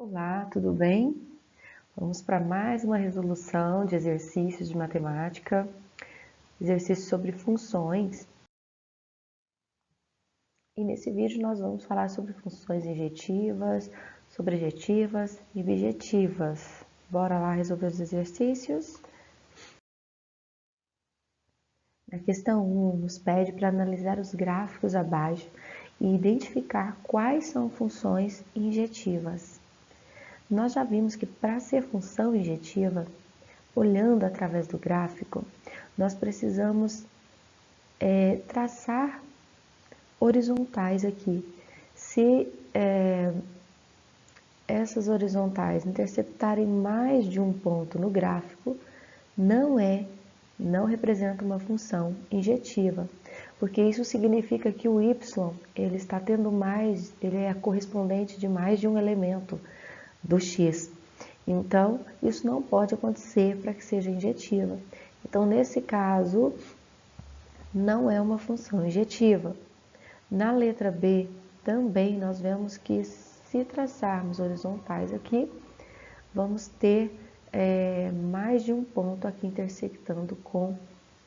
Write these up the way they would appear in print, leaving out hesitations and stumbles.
Olá, tudo bem? Vamos para mais uma resolução de exercícios de matemática, exercício sobre funções. E nesse vídeo nós vamos falar sobre funções injetivas, sobrejetivas e bijetivas. Bora lá resolver os exercícios? Na questão 1, nos pede para analisar os gráficos abaixo e identificar quais são funções injetivas. Nós já vimos que para ser função injetiva, olhando através do gráfico, nós precisamos traçar horizontais aqui. Se essas horizontais interceptarem mais de um ponto no gráfico, não representa uma função injetiva, porque isso significa que o y ele está tendo mais, ele é correspondente de mais de um elemento do x. Então, isso não pode acontecer para que seja injetiva. Então, nesse caso, não é uma função injetiva. Na letra B, também nós vemos que se traçarmos horizontais aqui, vamos ter mais de um ponto aqui intersectando com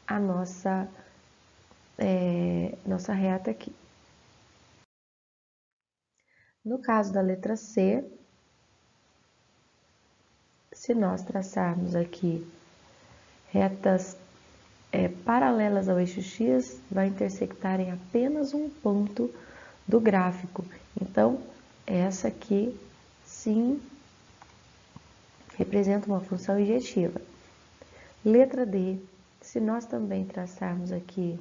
a nossa reta aqui. No caso da letra C, se nós traçarmos aqui retas paralelas ao eixo X, vai intersectar em apenas um ponto do gráfico. Então, essa aqui, sim, representa uma função injetiva. Letra D, se nós também traçarmos aqui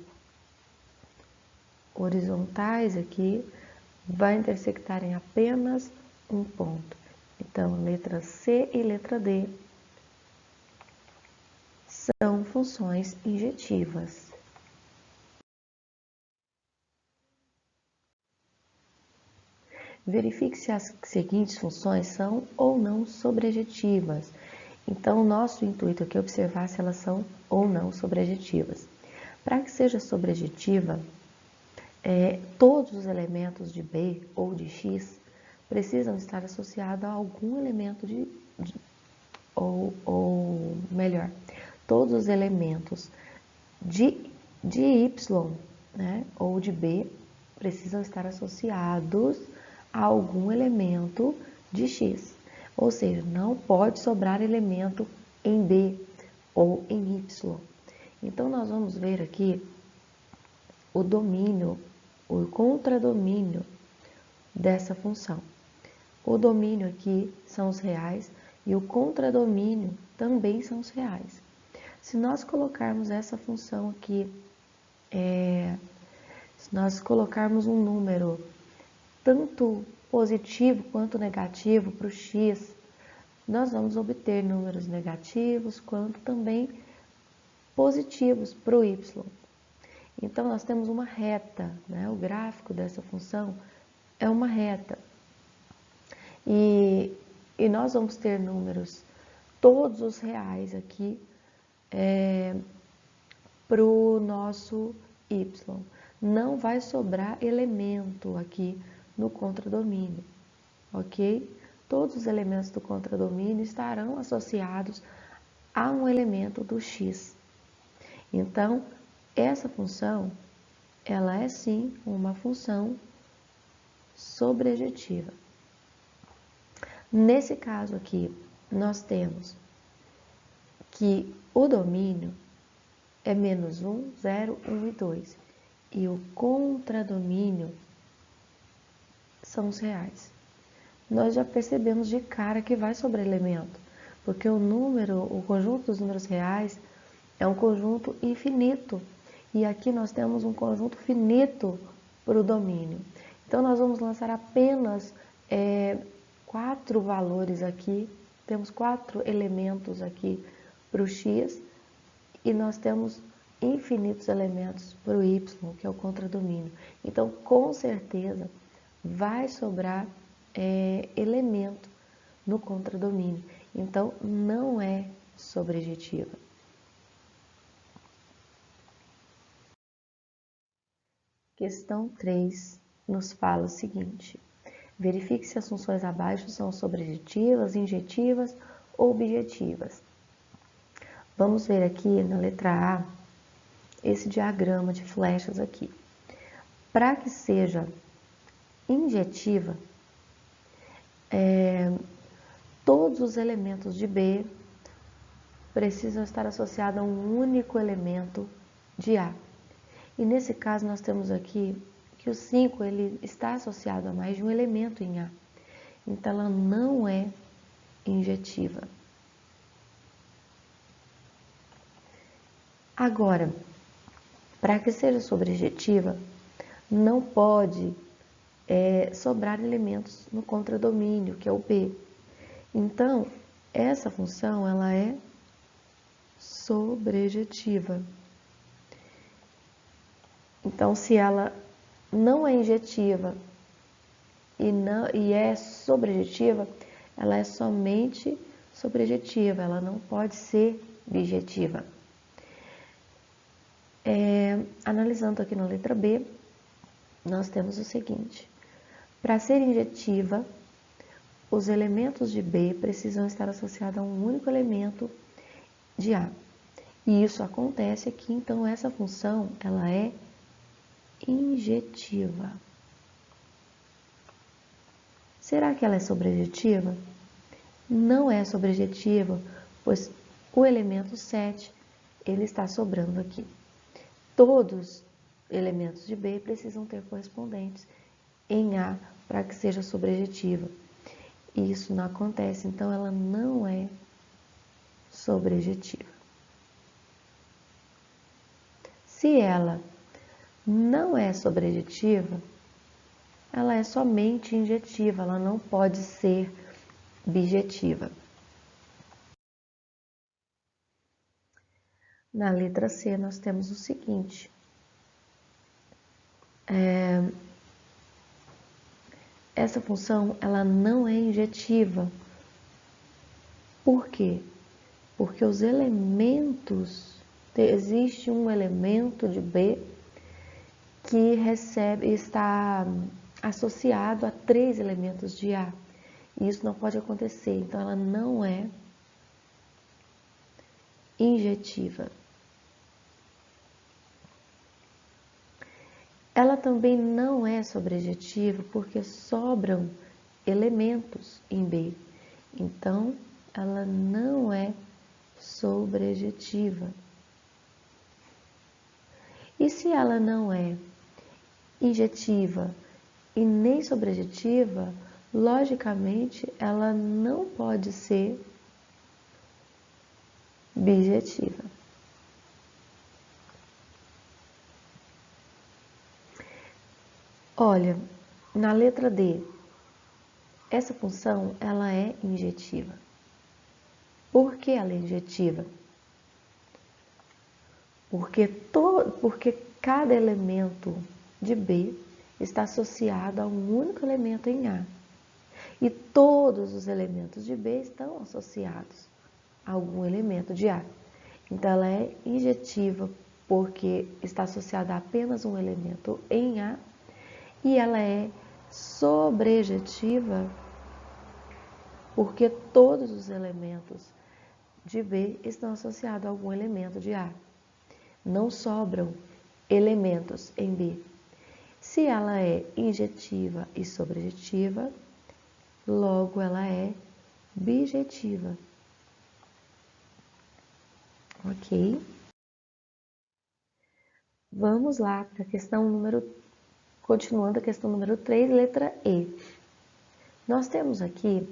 horizontais aqui, vai intersectar em apenas um ponto. Então, letra C e letra D são funções injetivas. Verifique se as seguintes funções são ou não sobrejetivas. Então, o nosso intuito aqui é observar se elas são ou não sobrejetivas. Para que seja sobrejetiva, todos os elementos de B ou de X precisam estar associados a algum elemento ou melhor, todos os elementos de Y, né, ou de B precisam estar associados a algum elemento de X. Ou seja, não pode sobrar elemento em B ou em Y. Então, nós vamos ver aqui o domínio, o contradomínio dessa função. O domínio aqui são os reais e o contradomínio também são os reais. Se nós colocarmos essa função aqui, se nós colocarmos um número tanto positivo quanto negativo para o x, nós vamos obter números negativos quanto também positivos para o y. Então, nós temos uma reta, né? O gráfico dessa função é uma reta. E nós vamos ter números, todos os reais aqui, para o nosso y. Não vai sobrar elemento aqui no contradomínio, ok? Todos os elementos do contradomínio estarão associados a um elemento do x. Então, essa função, ela é sim uma função sobrejetiva. Nesse caso aqui, nós temos que o domínio é menos 1, 0, 1 e 2. E o contradomínio são os reais. Nós já percebemos de cara que vai sobre elemento, porque o conjunto dos números reais é um conjunto infinito. E aqui nós temos um conjunto finito para o domínio. Então, nós vamos lançar apenas 4 valores aqui, temos 4 elementos aqui para o x, e nós temos infinitos elementos para o y, que é o contradomínio. Então, com certeza, vai sobrar elemento no contradomínio. Então, não é sobrejetiva. Questão 3 nos fala o seguinte: Verifique se as funções abaixo são sobrejetivas, injetivas ou objetivas. Vamos ver aqui na letra A, esse diagrama de flechas aqui. Para que seja injetiva, todos os elementos de B precisam estar associados a um único elemento de A. E nesse caso nós temos aqui que o 5 ele está associado a mais de um elemento em A. Então ela não é injetiva. Agora, para que seja sobrejetiva, não pode sobrar elementos no contradomínio, que é o B. Então, essa função ela é sobrejetiva. Então, se ela não é injetiva e é sobrejetiva, ela é somente sobrejetiva, ela não pode ser bijetiva. Analisando aqui na letra B, nós temos o seguinte: para ser injetiva, os elementos de B precisam estar associados a um único elemento de A. E isso acontece aqui, então essa função ela é injetiva. Será que ela é sobrejetiva? Não é sobrejetiva, pois o elemento 7 ele está sobrando aqui. Todos os elementos de B precisam ter correspondentes em A para que seja sobrejetiva. E isso não acontece, então ela não é sobrejetiva. Se ela não é sobrejetiva, ela é somente injetiva, ela não pode ser bijetiva. Na letra C, nós temos o seguinte: essa função ela não é injetiva. Por quê? Porque os elementos, existe um elemento de B que está associado a 3 elementos de A. E isso não pode acontecer, então ela não é injetiva. Ela também não é sobrejetiva porque sobram elementos em B. Então, ela não é sobrejetiva. E se ela não é injetiva e nem sobrejetiva, logicamente ela não pode ser bijetiva. Olha, na letra D, essa função ela é injetiva. Por que ela é injetiva? Porque cada elemento de B está associado a um único elemento em A. E todos os elementos de B estão associados a algum elemento de A. Então, ela é injetiva porque está associada a apenas um elemento em A. E ela é sobrejetiva porque todos os elementos de B estão associados a algum elemento de A. Não sobram elementos em B. Se ela é injetiva e sobrejetiva, logo ela é bijetiva. Ok? Vamos lá para a questão continuando a questão número 3, letra E. Nós temos aqui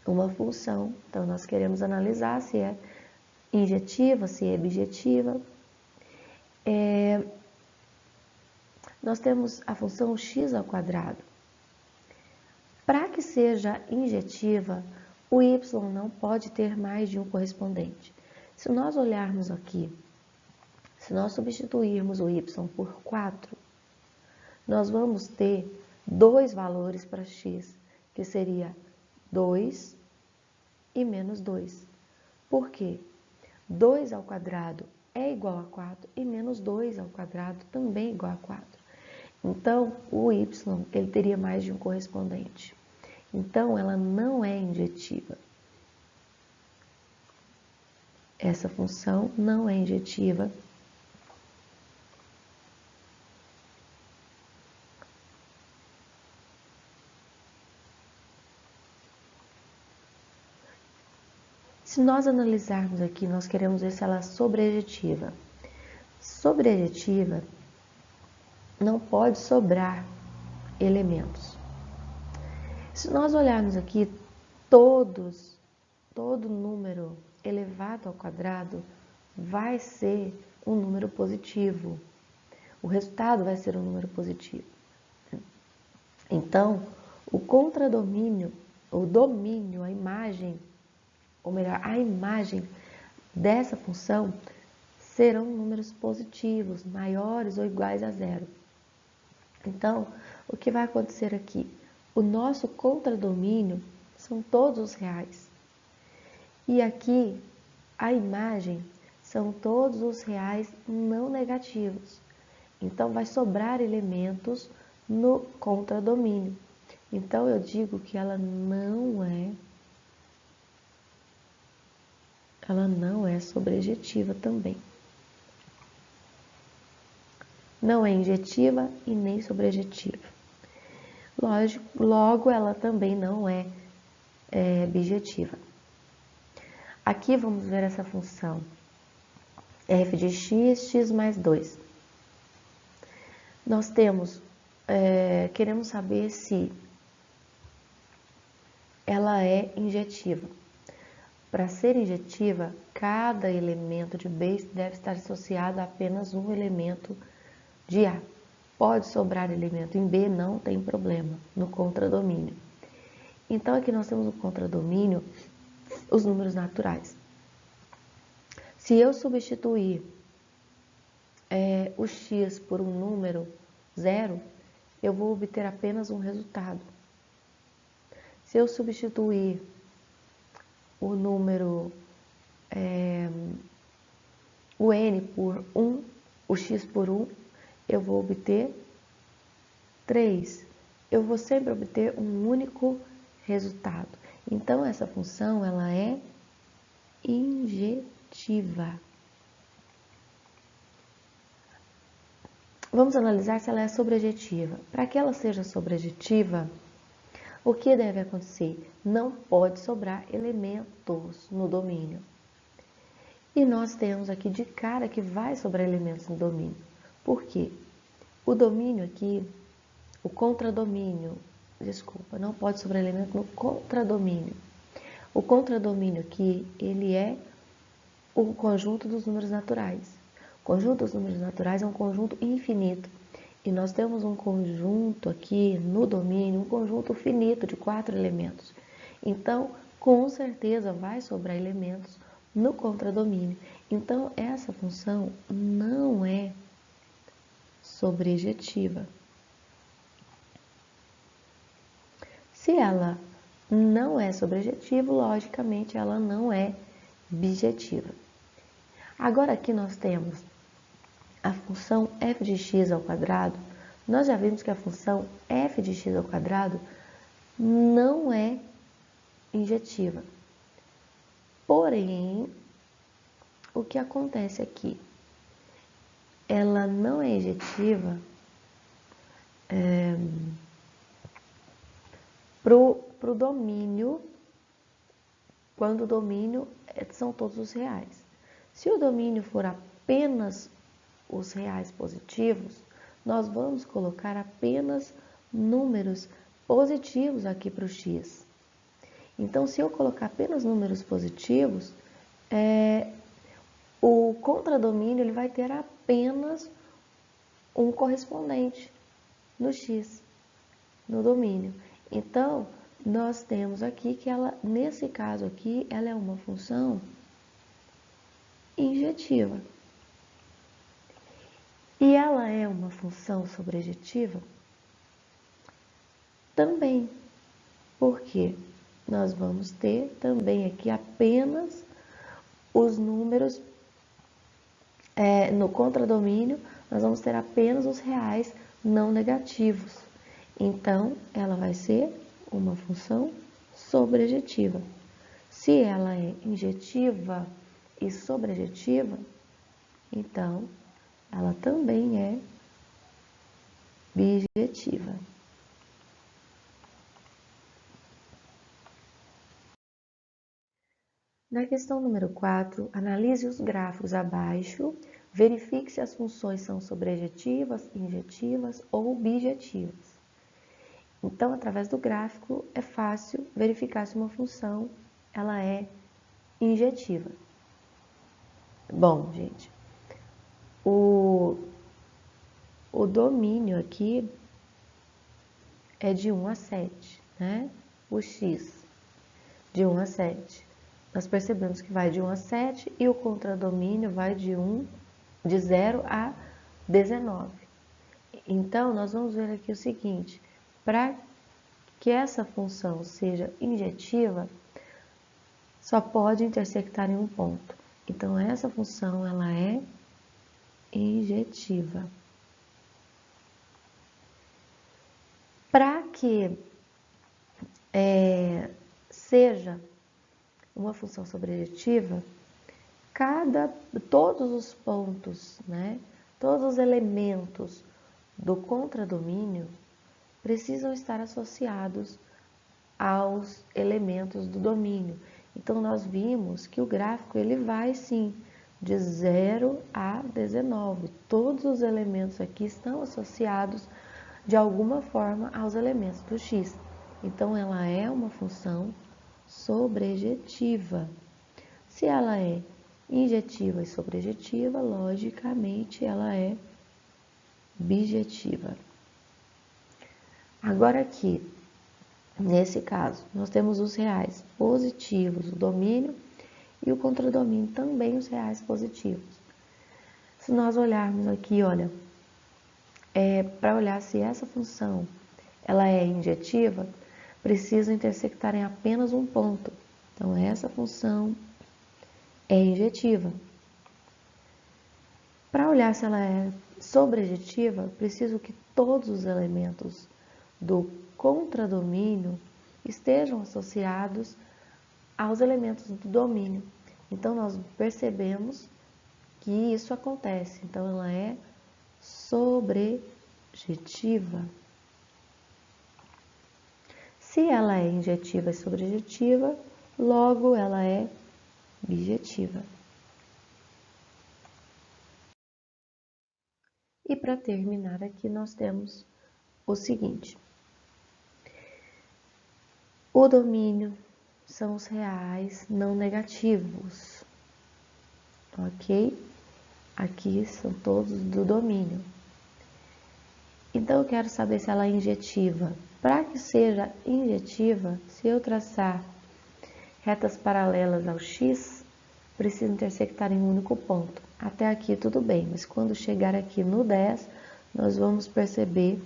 uma função, então nós queremos analisar se é injetiva, se é bijetiva. Nós temos a função x ao quadrado. Para que seja injetiva, o y não pode ter mais de um correspondente. Se nós olharmos aqui, se nós substituirmos o y por 4, nós vamos ter 2 valores para x, que seria 2 e menos 2. Por quê? 2 ao quadrado é igual a 4 e menos 2 ao quadrado também é igual a 4. Então, o y, ele teria mais de um correspondente. Então, ela não é injetiva. Essa função não é injetiva. Se nós analisarmos aqui, nós queremos ver se ela é sobrejetiva. Sobrejetiva não pode sobrar elementos. Se nós olharmos aqui, todo número elevado ao quadrado vai ser um número positivo. O resultado vai ser um número positivo. Então, o contradomínio, o domínio, a imagem, ou melhor, a imagem dessa função serão números positivos, maiores ou iguais a zero. Então, o que vai acontecer aqui? O nosso contradomínio são todos os reais. E aqui, a imagem são todos os reais não negativos. Então, vai sobrar elementos no contradomínio. Então, eu digo que ela não é sobrejetiva também. Não é injetiva e nem sobrejetiva. Lógico, logo, ela também não é bijetiva. Aqui vamos ver essa função f de x, x mais 2. Nós temos, queremos saber se ela é injetiva. Para ser injetiva, cada elemento de B deve estar associado a apenas um elemento de A. Pode sobrar elemento em B, não tem problema, no contradomínio. Então, aqui nós temos no contradomínio os números naturais. Se eu substituir o x por um número zero, eu vou obter apenas um resultado. Se eu substituir o número, o n por 1, o x por 1, eu vou obter 3. Eu vou sempre obter um único resultado. Então, essa função, ela é injetiva. Vamos analisar se ela é sobrejetiva. Para que ela seja sobrejetiva, o que deve acontecer? Não pode sobrar elementos no domínio. E nós temos aqui de cara que vai sobrar elementos no domínio. Por quê? O domínio aqui, o contradomínio, não pode sobrar elemento no contradomínio. O contradomínio aqui, ele é o conjunto dos números naturais. O conjunto dos números naturais é um conjunto infinito. E nós temos um conjunto aqui no domínio, um conjunto finito de 4 elementos. Então, com certeza vai sobrar elementos no contradomínio. Então, essa função não é sobrejetiva. Se ela não é sobrejetiva, logicamente ela não é bijetiva. Agora aqui nós temos a função f de x ao quadrado. Nós já vimos que a função f de x ao quadrado não é injetiva. Porém, o que acontece aqui? Ela não é injetiva para o domínio, quando o domínio são todos os reais. Se o domínio for apenas os reais positivos, nós vamos colocar apenas números positivos aqui para o x. Então, se eu colocar apenas números positivos, o contradomínio ele vai ter apenas um correspondente no x, no domínio. Então, nós temos aqui que ela, nesse caso aqui, ela é uma função injetiva. E ela é uma função sobrejetiva? Também. Por quê? Nós vamos ter também aqui apenas os números, no contradomínio, nós vamos ter apenas os reais não negativos. Então, ela vai ser uma função sobrejetiva. Se ela é injetiva e sobrejetiva, então ela também é bijetiva. Na questão número 4, analise os gráficos abaixo, verifique se as funções são sobrejetivas, injetivas ou bijetivas. Então, através do gráfico, é fácil verificar se uma função ela é injetiva. Bom, gente, o domínio aqui é de 1 a 7, né? O x de 1 a 7. Nós percebemos que vai de 1 a 7 e o contradomínio vai de 0 a 19. Então, nós vamos ver aqui o seguinte, para que essa função seja injetiva, só pode intersectar em um ponto. Então, essa função ela é injetiva. Para que seja uma função sobrejetiva, todos os pontos, né, todos os elementos do contradomínio precisam estar associados aos elementos do domínio. Então, nós vimos que o gráfico ele vai sim de 0 a 19. Todos os elementos aqui estão associados de alguma forma aos elementos do x. Então, ela é uma função sobrejetiva. Se ela é injetiva e sobrejetiva, logicamente ela é bijetiva. Agora aqui, nesse caso, nós temos os reais positivos, o domínio, e o contradomínio também os reais positivos. Se nós olharmos aqui, olha, para olhar se essa função ela é injetiva, precisa intersectar em apenas um ponto. Então, essa função é injetiva. Para olhar se ela é sobrejetiva, preciso que todos os elementos do contradomínio estejam associados aos elementos do domínio. Então, nós percebemos que isso acontece. Então, ela é sobrejetiva. Se ela é injetiva e sobrejetiva, logo ela é bijetiva. E para terminar aqui, nós temos o seguinte. O domínio são os reais não negativos, ok? Aqui são todos do domínio. Então, eu quero saber se ela é injetiva. Para que seja injetiva, se eu traçar retas paralelas ao x, preciso intersectar em um único ponto. Até aqui tudo bem, mas quando chegar aqui no 10, nós vamos perceber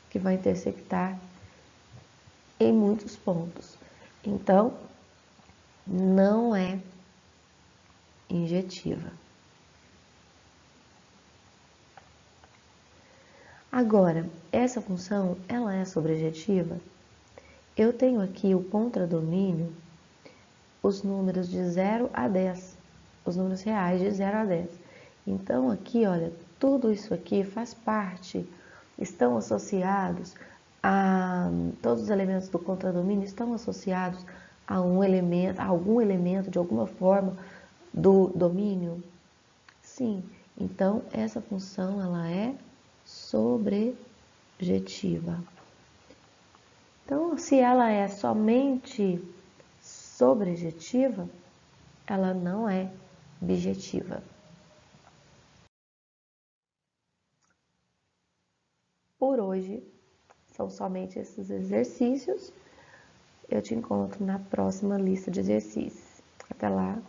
que vai intersectar em muitos pontos. Então, não é injetiva. Agora, essa função, ela é sobrejetiva? Eu tenho aqui o contradomínio, os números de 0 a 10, os números reais de 0 a 10. Então, aqui, olha, tudo isso aqui faz parte, estão associados todos os elementos do contradomínio estão associados a algum elemento de alguma forma do domínio? Sim, então essa função ela é sobrejetiva. Então, se ela é somente sobrejetiva, ela não é bijetiva. Por hoje, são somente esses exercícios. Eu te encontro na próxima lista de exercícios. Até lá!